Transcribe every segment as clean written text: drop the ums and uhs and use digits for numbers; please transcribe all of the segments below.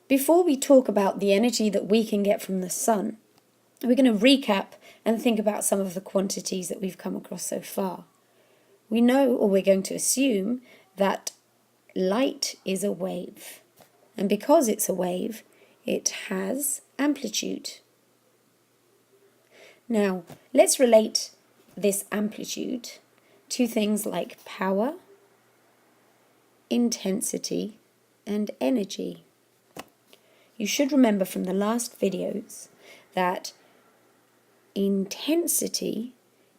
Before we talk about the energy that we can get from the sun, we're going to recap and think about some of the quantities that we've come across so far. We know, or we're going to assume, that light is a wave. And because it's a wave, it has amplitude. Now, let's relate this amplitude to things like power, intensity, and energy. You should remember from the last videos that intensity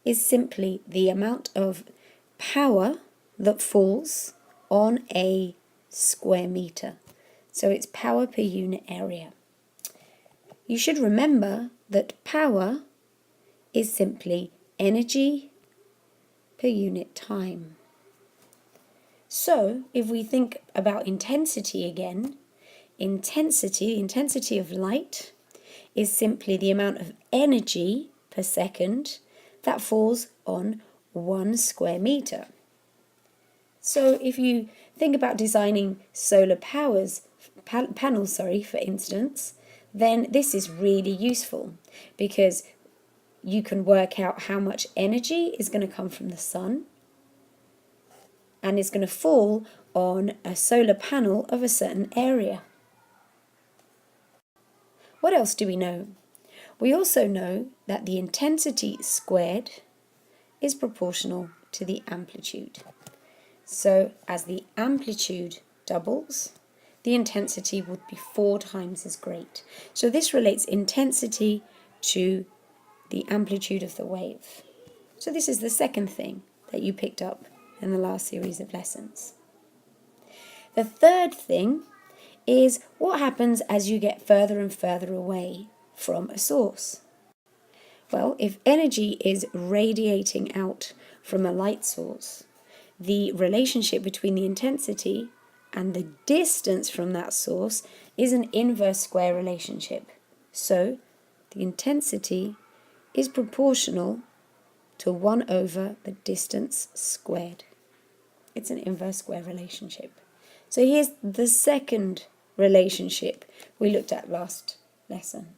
is simply the amount of power that falls on a square meter. So it's power per unit area. You should remember that power is simply energy per unit time. So if we think about intensity again, the intensity of light is simply the amount of energy per second that falls on 1 square meter. So if you think about designing solar panels, for instance, then this is really useful because you can work out how much energy is going to come from the sun and is going to fall on a solar panel of a certain area. What else do we know? We also know that the intensity squared is proportional to the amplitude. So as the amplitude doubles, the intensity would be 4 times as great. So this relates intensity to the amplitude of the wave. So this is the second thing that you picked up in the last series of lessons. The third thing is what happens as you get further and further away from a source. Well, if energy is radiating out from a light source, the relationship between the intensity and the distance from that source is an inverse square relationship. So the intensity is proportional to 1 over the distance squared. It's an inverse square relationship. So here's the second relationship we looked at last lesson.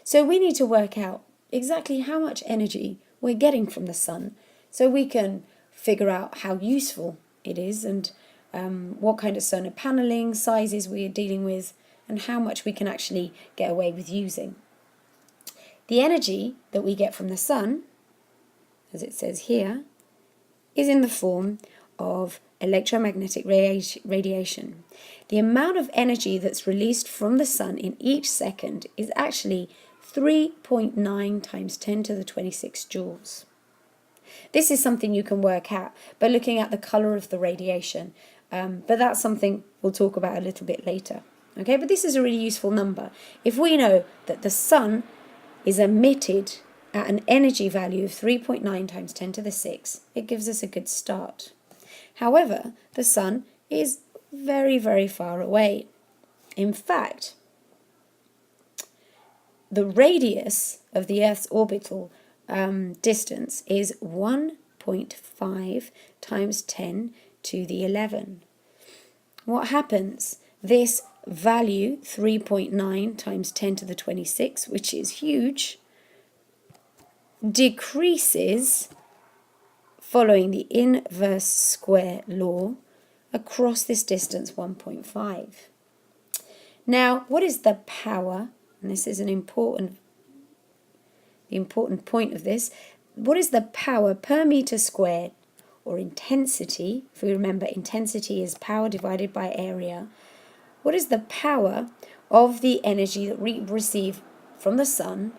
So we need to work out exactly how much energy we're getting from the sun so we can figure out how useful it is and what kind of solar paneling sizes we are dealing with and how much we can actually get away with using. The energy that we get from the sun, as it says here, is in the form of electromagnetic radiation. The amount of energy that's released from the sun in each second is actually 3.9 times 10 to the 26 joules. This is something you can work out by looking at the colour of the radiation, but that's something we'll talk about a little bit later. Okay, but this is a really useful number. If we know that the sun is emitted at an energy value of 3.9 times 10 to the 6, it gives us a good start. However, the sun is very, very far away. In fact, the radius of the Earth's orbital distance is 1.5 times 10 to the 11. What happens? This value, 3.9 times 10 to the 26, which is huge, decreases following the inverse square law across this distance 1.5. Now, what is the power? And this is the important point of this. What is the power per meter squared, or intensity? If we remember, intensity is power divided by area. What is the power of the energy that we receive from the sun,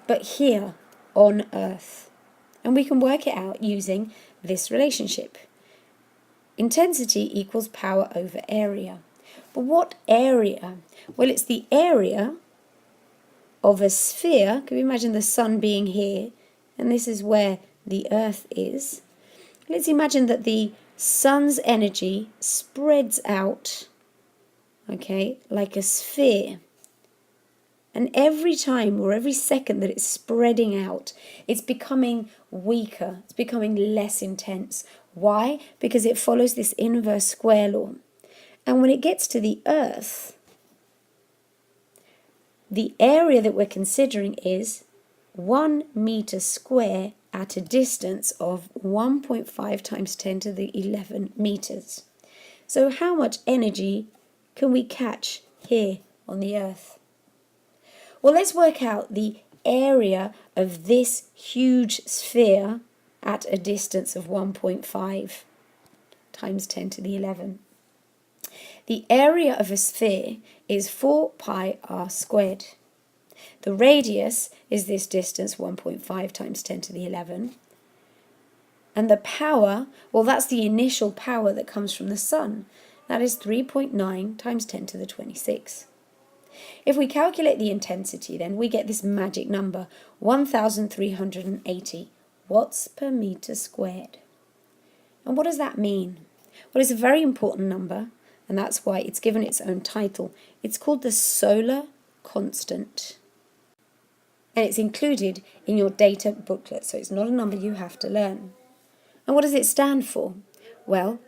but here on Earth? And we can work it out using this relationship. Intensity equals power over area. But what area? Well, it's the area of a sphere. Can you imagine the sun being here? And this is where the Earth is. Let's imagine that the sun's energy spreads out, okay, like a sphere. And every time or every second that it's spreading out, it's becoming weaker. It's becoming less intense. Why? Because it follows this inverse square law. And when it gets to the Earth, the area that we're considering is 1 meter square at a distance of 1.5 times 10 to the 11 meters. So how much energy can we catch here on the Earth? Well, let's work out the area of this huge sphere at a distance of 1.5 times 10 to the 11. The area of a sphere is 4 pi r squared. The radius is this distance, 1.5 times 10 to the 11. And the power, well, that's the initial power that comes from the sun. That is 3.9 times 10 to the 26. If we calculate the intensity, then we get this magic number, 1,380 watts per meter squared. And what does that mean? Well, it's a very important number, and that's why it's given its own title. It's called the solar constant. And it's included in your data booklet, so it's not a number you have to learn. And what does it stand for? Well,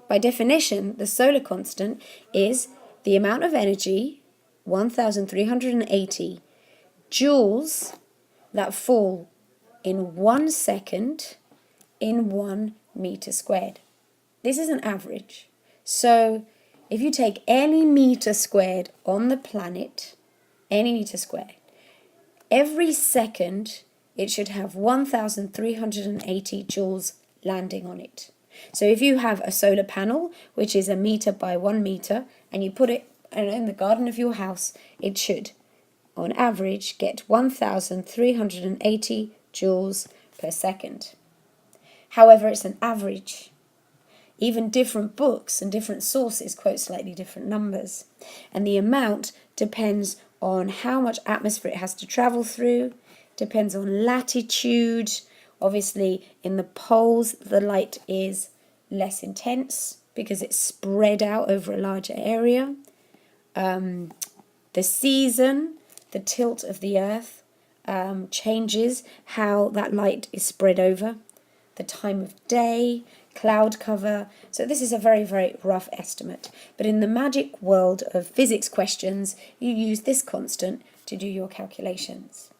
by definition, the solar constant is the amount of energy, 1,380 joules, that fall in 1 second in 1 meter squared. This is an average. So if you take any meter squared on the planet, any meter squared, every second it should have 1,380 joules landing on it. So if you have a solar panel, which is a meter by 1 meter, and you put it in the garden of your house, it should, on average, get 1,380 joules per second. However, it's an average. Even different books and different sources quote slightly different numbers. And the amount depends on how much atmosphere it has to travel through, depends on latitude. Obviously, in the poles, the light is less intense because it's spread out over a larger area. The season, the tilt of the Earth, changes how that light is spread over. The time of day, cloud cover. So this is a very, very rough estimate. But in the magic world of physics questions, you use this constant to do your calculations.